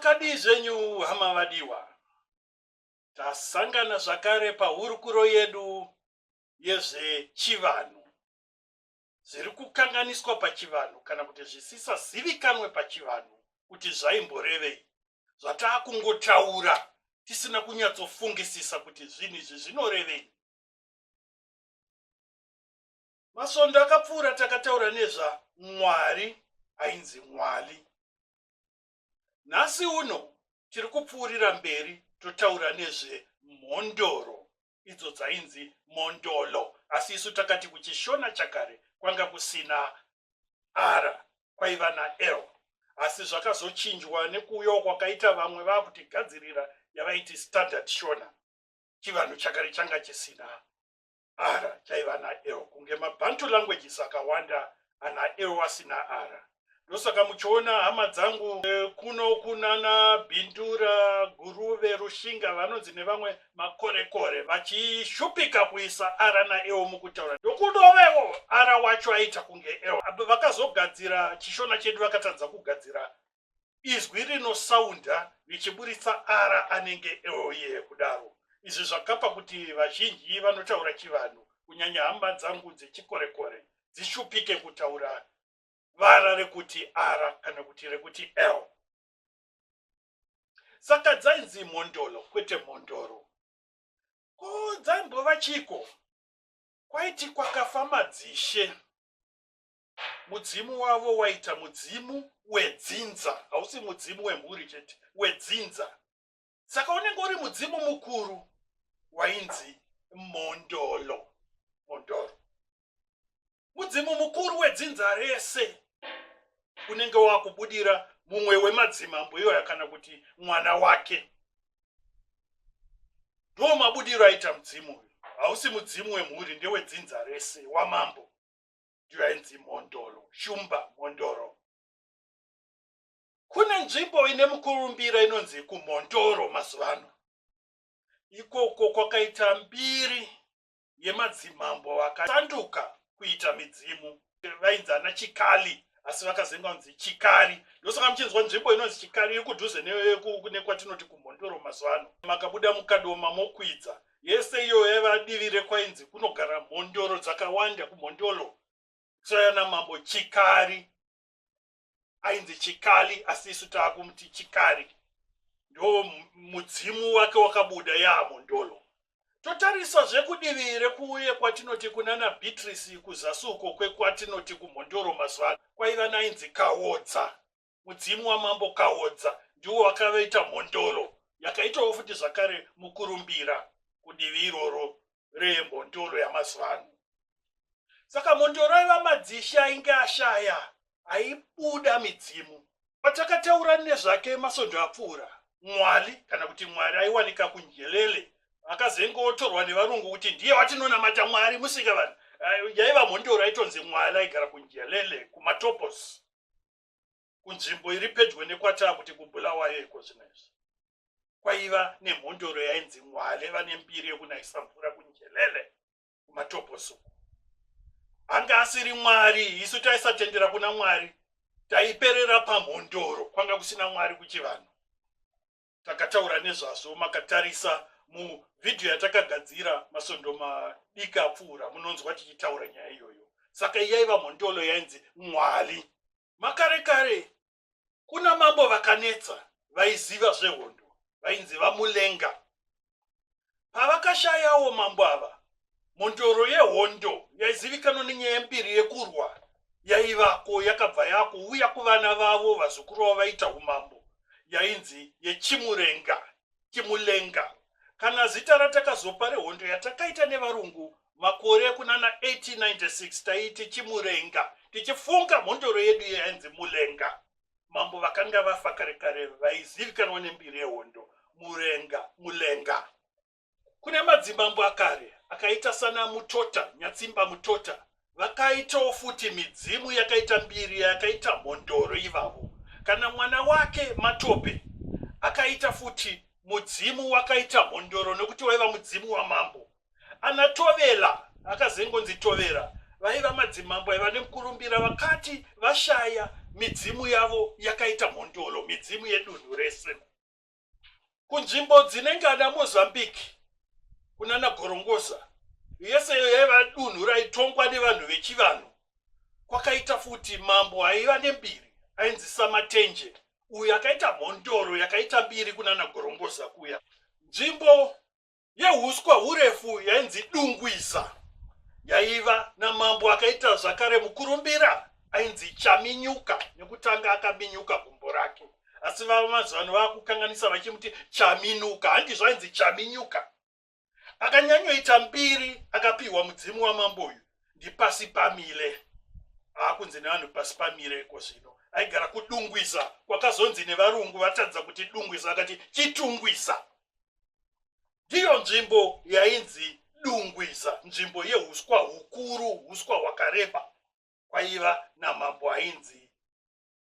Mwakadii zvenyu hama vadiwa, tasangana zvakare pahurukuro yedu yezvechivanhu zviri kukanganiswa pachivanhu kana kuti zvisisazivikanwe pachivanhu kuti zvaimborevei, zvatakungotaura tisina kunyatsofungisisa kuti zvinhu izvi zvinorevei. Masondo akapfuura takataura nezvaMwari ainzi Mwali. Nhasi uno tiri kupfuurira mberi totaura nezvemhondoro idzo dzainzi mondolo, asi isu takati kuchishona chakare kwanga kusina ara, kwaiva naL, asi zvakazochinjwa nekuuya kwakaita vamwe vakutigadzirira yavaiti standard shona. Chivanhu chakare changa chisina ara, chaiva naL, kunge maBantu languages akawanda ana L asina ara. Ndosaka muchiona hama dzangu kuno kunana Bindura, Guruve, Rushinga vanonzi nevamwe makorekore vachishupika kuisa ara naL mukutaura. Ndokudovewo ara wacho aita kunge L. Vakazogadzira chishona chedu vakatadza kugadzira izwi rinosaunda richiburitsa ara anenge L iye kudaro. Izvi zvakapa kuti vazhinji vanotaura chivanhu kunyanya hama dzangu dzechikorekore dzishupike kutaura vara rekuti ara kana kuti rekuti L. Saka dzainzi mondolo kwete mondoro. Ko dzaimbova chiko? Kwaiti kwakafa madzishe. Mudzimu wavo waita mudzimu wedzinza, hausi mudzimu wemhuri chete, wedzinza. Saka unenge uri mudzimu mukuru wainzi mondolo. Mondoro. Mudzimu mukuru wedzinza rese unenge wakubudira mumwe wemadzimambo iyoyo kana kuti mwana wake. Ndo mabudiro aita mudzimu, hausi mudzimu wemhuri, ndewedzinza rese wamambo. Ndiyo ainzi mondolo, shumba mondoro. Kune nzvimbo ine mukurumbira inonzi kuMondoro mazuvano. Ikoko kwakaita mbiri yemadzimambo vakasanduka kuita midzimu. Vainzi ana Chikali, asi vakazenga kunzi Chikari. Ndosaka muchinzwa nzvimbo inonzi Chikari iri kudhuze nekwatinoti kuMondoro mazuvano. Makabuda mukadoma mokwidza. Yese iyo yaiva divi rekwainzi kunogara mondoro dzakawanda kuMondolo. Tsayana mambo Chikari. Ainzi Chikali, asi isu taakumuti Chikari. Ndo mudzimu wake wakabuda yaMondolo. Totarisa zvekudivi rekuuye kwatinoti kunana Beatrice kuzasuko kwekwatinoti kuMondoro mazuvano. Kwaiva nainzi Kaodza. Mudzimu wamambo Kaodza ndiwo wakavaita Mondolo. Yakaitawo futi zvakare mukurumbira kudivi iroro reMondoro yamazuvano. Saka Mondoro aiva madzishe ainge ashaya, aibuda midzimu. Patakataura nezvake masondo apfuura, Mwali kana kuti Mwari aiwanika kunjelele. Akazengotorwa nevarungu kuti ndiye watinonamata Mwari musika vanhu. Yaiva Mondoro aitonzi Mwali aigara kunjelele kumatopos. Kunzvimbo iri pedyo nekwata kuti kuBulawayo iko zvinezvi. Kwaiva nemondoro yainzi Mwali, vane mbiri yekunayisa mvura kunjelele kumatopos. Anga asiri Mwari, isu taisatendera kuna Mwari. Taiperera paMondoro, kwanga kusina Mwari kuchivanhu. Takataura nezvazvo makatarisa muvidhio yatakagadzira masondo madika apfuura, munonzwa tichitaura nyaya iyoyo. Saka yaiva Mondolo yainzi Mwali. Makare kare kuna mambo vakanetsa vaiziva zvehondo, vainzi vaMulenga. Pavakashayawo mambo ava, mondoro yehondo yaizivikanwa nenyaya mbiri yekurwa yaivako, yakabva yakuuya kuvana vavo vazukuru vavo vaita umambo, yainzi yeChimurenga, Chimulenga. Kana zita ratakazopa rehondo yatakaita nevarungu makore kunana 1896 taiti Chimurenga, tichifunga mondoro yedu yainzi Mulenga. Mambo vakanga vafa kare kare vaizivikanwa nembiri yehondo, Mulenga. Kune madzimambo akare akaita sana Mutota, Nyatsimba Mutota. Vakaitawo futi midzimu yakaita mbiri yakaita Mondoro ivavo. Kana mwana wake Matope akaita futi mudzimu wakaita Mondoro nekuti waiva mudzimu wamambo. Anatovela akazengonzi Tovera vaiva madzimambo aiva nemukurumbira vakati vashaya midzimu yavo yakaita mondolo, midzimu yedunhu rese. Kunzvimbo dzinenge ana Mozambique, kunana Gorongosa, yese yaiva dunhu raitongwa nevanhu vechivanhu. Kwakaita futi mambo aiva nembiri, ainzi Samatenje, uyo akaita mondoro yakaita mbiri kunana Gorongosa kuya. Nzvimbo yehuswa hurefu yainzi Dungwiza, yaiva namambo akaita zvakare mukurumbira ainzi Chaminyuka, nekutanga akaminyuka gumbo rake. Asi vamazano vakukanganisa vachimuti Chaminuka, handizvo ainzi Chaminyuka. Akanyanyoita mbiri akapiwa mudzimu wamambo uyu ndipasi pamile. Akunzi nevanhu pasi pamile kozvino. Aigara kudungwiza, kwakazonzi nevarungu vatadza kuti Dungwiza akati Chitungwiza. Ndiyo nzvimbo yainzi Dungwiza, nzvimbo yehuswa hukuru, huswa hwakareba. Kwaiva namambo ainzi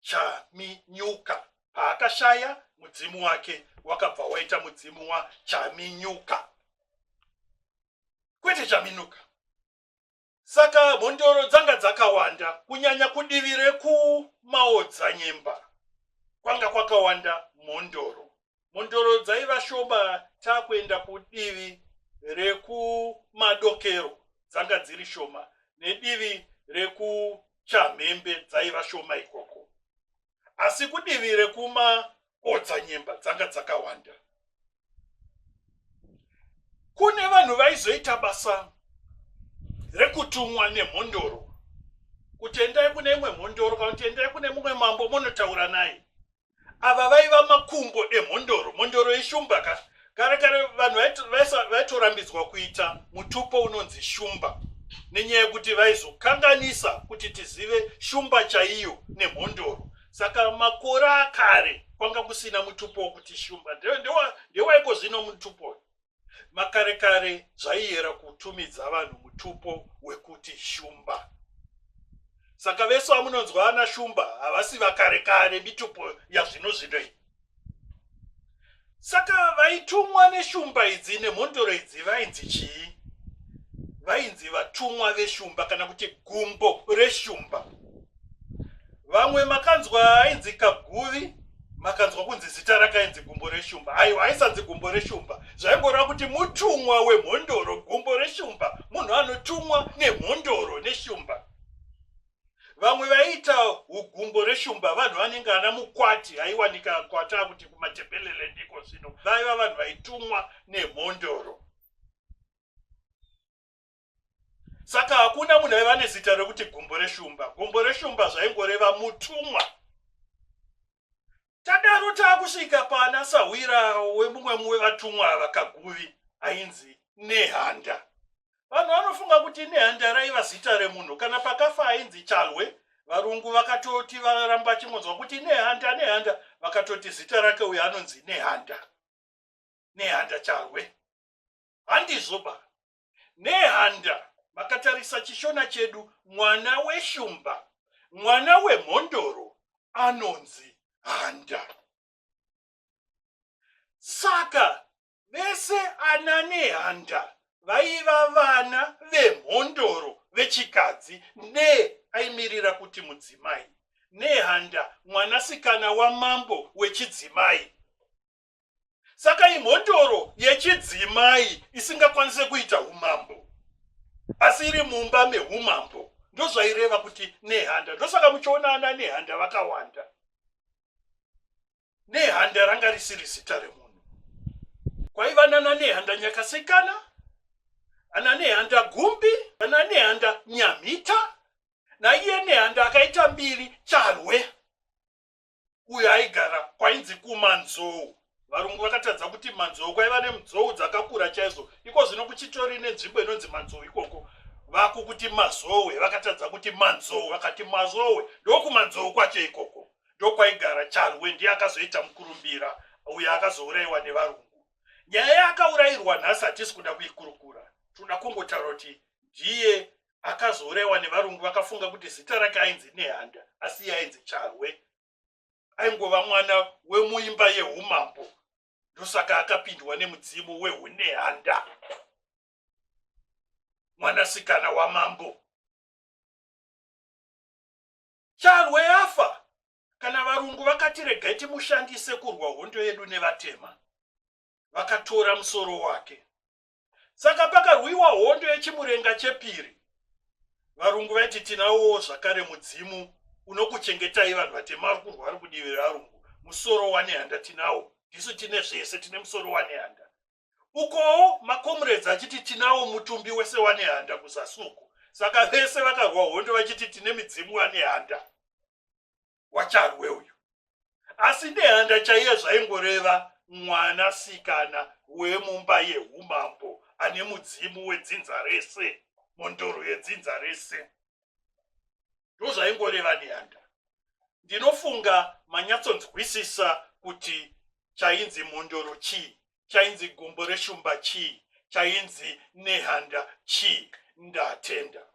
Chaminyuka. Paakashaya mudzimu wake wakabva waita mudzimu waChaminyuka, kwete Chaminuka. Saka mondoro dzanga dzakawanda, kunyanya kudivi rekumaodzanyemba kwanga kwakawanda mondoro. Mondoro dzaiva shoma takuenda kudivi rekumadokero dzanga dziri shoma, nedivi rekuChamhembe dzaiva shoma ikoko. Asi kudivi rekumaodzanyemba dzanga dzakawanda. Kune vanhu vaizoita basa rekutumwa nemhondoro, kuti endai kune imwe mhondoro kana kuti endai kune mumwe mambo munotaura naye. Ava vaiva makumbo emhondoro, mondoro yeshumba. Kare kare vanhu vaitorambidzwa kuita mutupo unonzi shumba, nenyaya yekuti vaizokanganisa kuti tizive shumba chaiyo nemhondoro. Saka makore akare kwanga kusina mutupo wokuti shumba, ndewaiko zvino mutupo. Makare kare zvaiera kutumidza vanhu mutupo wekuti shumba. Saka vese vamunonzwa ana shumba havasi vakare kare, mitupo yazvino zvino iyi. Saka vaitumwa neshumba idzi nemhondoro idzi vainzi chii? Vainzi vatumwa veshumba kana kuti gumbo reshumba. Vamwe makanzwa ainzi Kaguvi, makanzwa kunzi zita rakainzi gumbo reshumba. Aiwa, aisanzi gumbo reshumba, zvaingoreva kuti mutumwa wemhondoro, gumbo reshumba, munhu anotumwa nemhondoro neshumba. Vamwe vaiita ugumbo reshumba vanhu vanenge ana Mukwati, aiwanika kwata kuti kumatembelele ndiko zvino. Vaiva vanhu vaitumwa nemhondoro. Saka hakuna munhu aiva nezita rekuti gumbo reshumba. Gumbo reshumba zvaingoreva mutumwa. Tadaro taakusvika pana Sahwira wemumwe vatumwa vakaguvi ainzi Nehanda. Vanhu vanofunga kuti Nehanda raiva zita remunhu, kana pakafa ainzi Chalwe, varungu vakatoti varamba chimonzwa kuti Nehanda, vakatoti zita rake uyu anonzi Nehanda. Nehanda Chalwe. Handizvoba. Nehanda vakatarisa chishona chedu, mwana weshumba, mwana wemhondoro anonzi Handa. Saka vese ana Nehanda vaiva vana vemhondoro vechikadzi, aimirira kuti mudzimai. Nehanda mwanasikana wamambo wechidzimai. Saka imhondoro yechidzimai isingakwanise kuita umambo, asi iri mumba mehumambo, ndozvaireva kuti Nehanda. Ndosaka muchiona ana Nehanda vakawanda. Nehanda ranga risiri zita remunhu. Kwaiva nana Nehanda Nyakasikana, ana Nehanda Gumbi, ana Nehanda Nyamita, naiye Nehanda akaita mbiri Chalwe, uyo aigara kwainzi kumanzou. Varungu vakatadza kuti manzou kwaiva nemuzou dzakakura chaizvo. Iko zvino kuchitori nenzvimbo inonzi manzou ikoko. Vaku kuti mazowe, vakatadza kuti manzou, vakati mazowe, ndokumanzou kwacho ikoko. Ndokwaigara Chalwe, ndiye akazoita mukurumbira, uyo akazourayiwa nevarungu. Nyaya yakaurayirwa nhasi hatisi kuda kuikurukura. Tinoda kungotaura kuti ndiye akazourayiwa nevarungu, vakafunga kuti zita rake ainzi Nehanda, asi ainzi Chalwe. Aingova mwana wemuimba yehumambo, ndosaka akapindwa nemudzimu wehunehanda, mwanasikana wamambo. Chalwe afa, kana varungu vakati regai timushandise kurwa hondo yedu nevatema, vakatora musoro wake. Saka pakarwiwa hondo yechimurenga chepiri, varungu vaiti tinawo zvakare mudzimu unokuchengetai vanhu vatema vari kurwa vari kudivi rarungu. Musoro wanehanda tinawo, ndisu tine zvese, tine musoro wanehanda. Ukowo makomrades achiti tinawo mutumbi wese wanehanda kuzasuku. Saka vese vakarwa hondo vachiti tine midzimu wanehanda. Wacharwe uyu. Asi nehanda chaiye zvaingoreva mwana sikana wemumba yeumambo ane mudzimu wedzinza rese, mondoro yedzinza rese. Ndozvaingoreva nehanda. Ndinofunga manyatsonzwisisa kuti chainzi mondoro chii, chainzi gombo reshumba chii, chainzi nehanda chii. Ndatenda.